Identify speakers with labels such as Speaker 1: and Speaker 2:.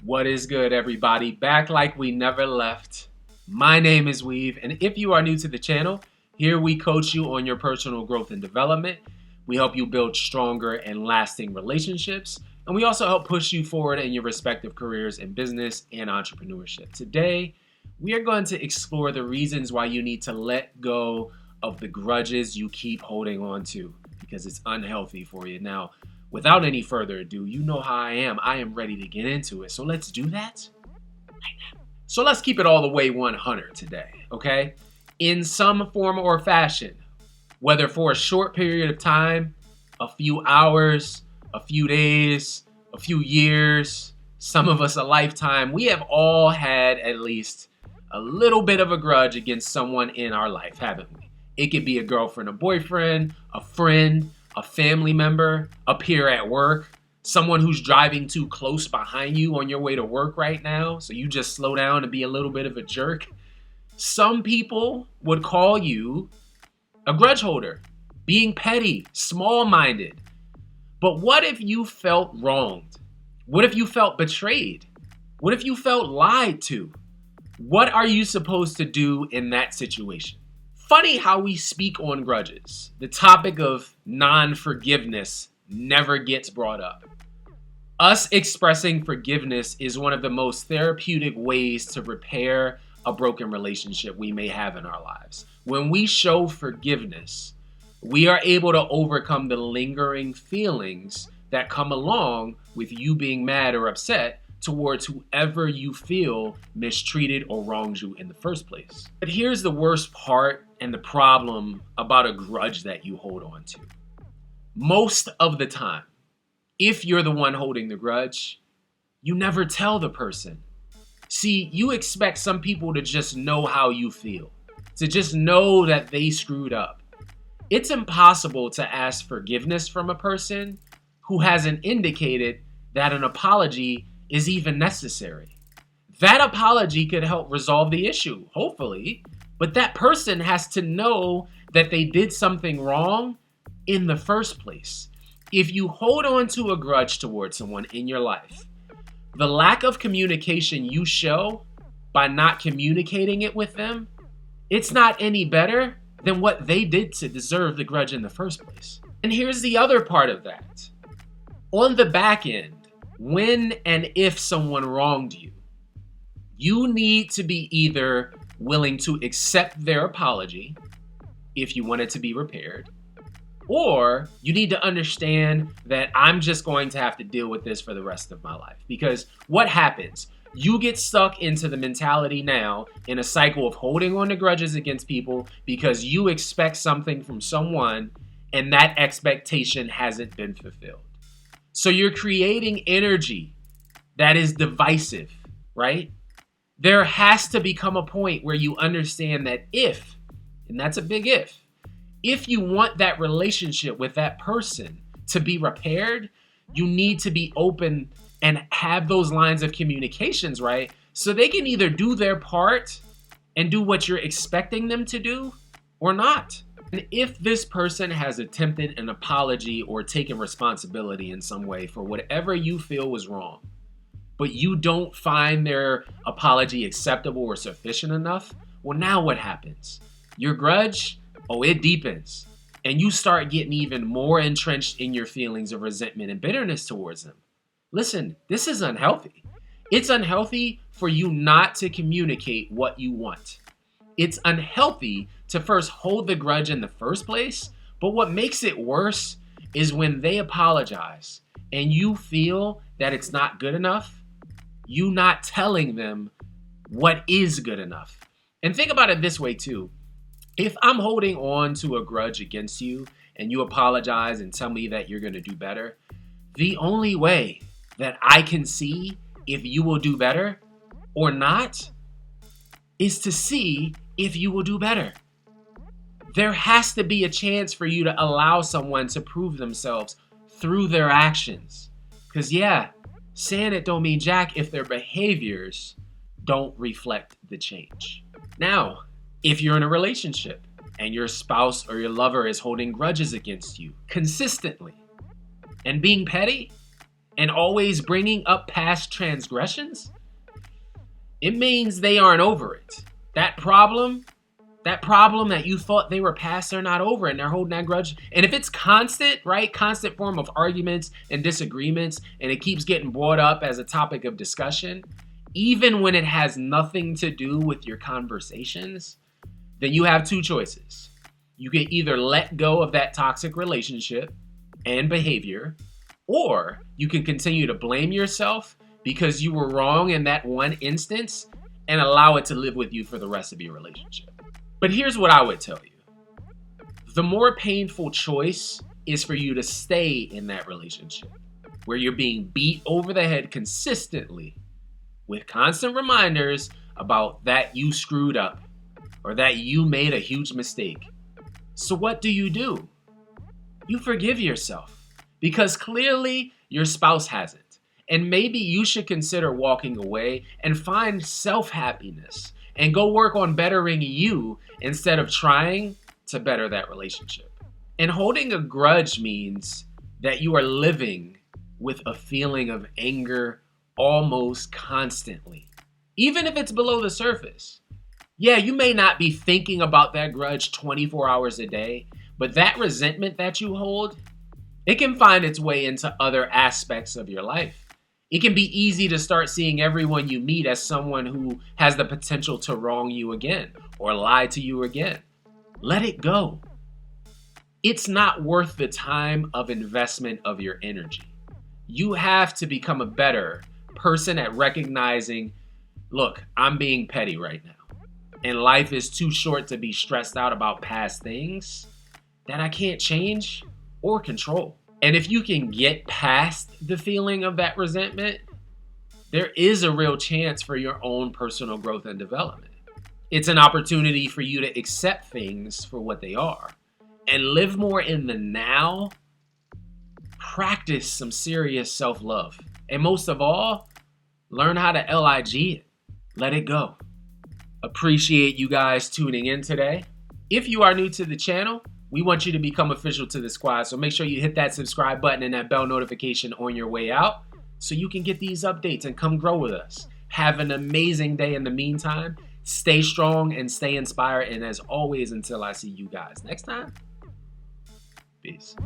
Speaker 1: What is good, everybody? Back like we never left. My name is Weave, and if you are new to the channel, here we coach you on your personal growth and development. We help you build stronger and lasting relationships, and we also help push you forward in your respective careers in business and entrepreneurship. Today, we are going to explore the reasons why you need to let go of the grudges you keep holding on to, because it's unhealthy for you. Now, without any further ado, you know how I am. I am ready to get into it. So let's do that right now. So let's keep it all the way 100 today, okay? In some form or fashion, whether for a short period of time, a few hours, a few days, a few years, some of us a lifetime, we have all had at least a little bit of a grudge against someone in our life, haven't we? It could be a girlfriend, a boyfriend, a friend, a family member, a peer at work, someone who's driving too close behind you on your way to work right now, so you just slow down and be a little bit of a jerk. Some people would call you a grudge holder, being petty, small-minded. But what if you felt wronged? What if you felt betrayed? What if you felt lied to? What are you supposed to do in that situation? Funny how we speak on grudges. The topic of non-forgiveness never gets brought up. Us expressing forgiveness is one of the most therapeutic ways to repair a broken relationship we may have in our lives. When we show forgiveness, we are able to overcome the lingering feelings that come along with you being mad or upset towards whoever you feel mistreated or wronged you in the first place. But here's the worst part and the problem about a grudge that you hold on to. Most of the time, if you're the one holding the grudge, you never tell the person. See, you expect some people to just know how you feel, to just know that they screwed up. It's impossible to ask forgiveness from a person who hasn't indicated that an apology is even necessary. That apology could help resolve the issue, hopefully, but that person has to know that they did something wrong in the first place. If you hold on to a grudge towards someone in your life, the lack of communication you show by not communicating it with them, it's not any better than what they did to deserve the grudge in the first place. And here's the other part of that. On the back end, when and if someone wronged you, you need to be either willing to accept their apology if you want it to be repaired, or you need to understand that I'm just going to have to deal with this for the rest of my life. Because what happens? You get stuck into the mentality now in a cycle of holding on to grudges against people because you expect something from someone and that expectation hasn't been fulfilled. So you're creating energy that is divisive, right? There has to become a point where you understand that if, and that's a big if you want that relationship with that person to be repaired, you need to be open and have those lines of communications, right? So they can either do their part and do what you're expecting them to do or not. And if this person has attempted an apology or taken responsibility in some way for whatever you feel was wrong, but you don't find their apology acceptable or sufficient enough, well, now what happens? Your grudge, it deepens. And you start getting even more entrenched in your feelings of resentment and bitterness towards them. Listen, this is unhealthy. It's unhealthy for you not to communicate what you want. It's unhealthy to first hold the grudge in the first place, but what makes it worse is when they apologize and you feel that it's not good enough, you not telling them what is good enough. And think about it this way too. If I'm holding on to a grudge against you and you apologize and tell me that you're going to do better, the only way that I can see if you will do better or not is to see if you will do better. There has to be a chance for you to allow someone to prove themselves through their actions. Because saying it don't mean jack if their behaviors don't reflect the change. Now, if you're in a relationship and your spouse or your lover is holding grudges against you consistently and being petty, and always bringing up past transgressions, it means they aren't over it. That problem that you thought they were past, they're not over, and they're holding that grudge. And if it's constant, right, constant form of arguments and disagreements, and it keeps getting brought up as a topic of discussion, even when it has nothing to do with your conversations, then you have two choices. You can either let go of that toxic relationship and behavior, or you can continue to blame yourself because you were wrong in that one instance and allow it to live with you for the rest of your relationship. But here's what I would tell you. The more painful choice is for you to stay in that relationship where you're being beat over the head consistently with constant reminders about that you screwed up or that you made a huge mistake. So what do? You forgive yourself because clearly your spouse hasn't. And maybe you should consider walking away and find self-happiness and go work on bettering you instead of trying to better that relationship. And holding a grudge means that you are living with a feeling of anger almost constantly, even if it's below the surface. Yeah, you may not be thinking about that grudge 24 hours a day, but that resentment that you hold, it can find its way into other aspects of your life. It can be easy to start seeing everyone you meet as someone who has the potential to wrong you again or lie to you again. Let it go. It's not worth the time of investment of your energy. You have to become a better person at recognizing, look, I'm being petty right now. And life is too short to be stressed out about past things that I can't change or control. And if you can get past the feeling of that resentment, there is a real chance for your own personal growth and development. It's an opportunity for you to accept things for what they are and live more in the now. Practice some serious self-love. And most of all, learn how to LIG it. Let it go. Appreciate you guys tuning in today. If you are new to the channel, we want you to become official to the squad. So make sure you hit that subscribe button and that bell notification on your way out so you can get these updates and come grow with us. Have an amazing day in the meantime. Stay strong and stay inspired. And as always, until I see you guys next time, peace.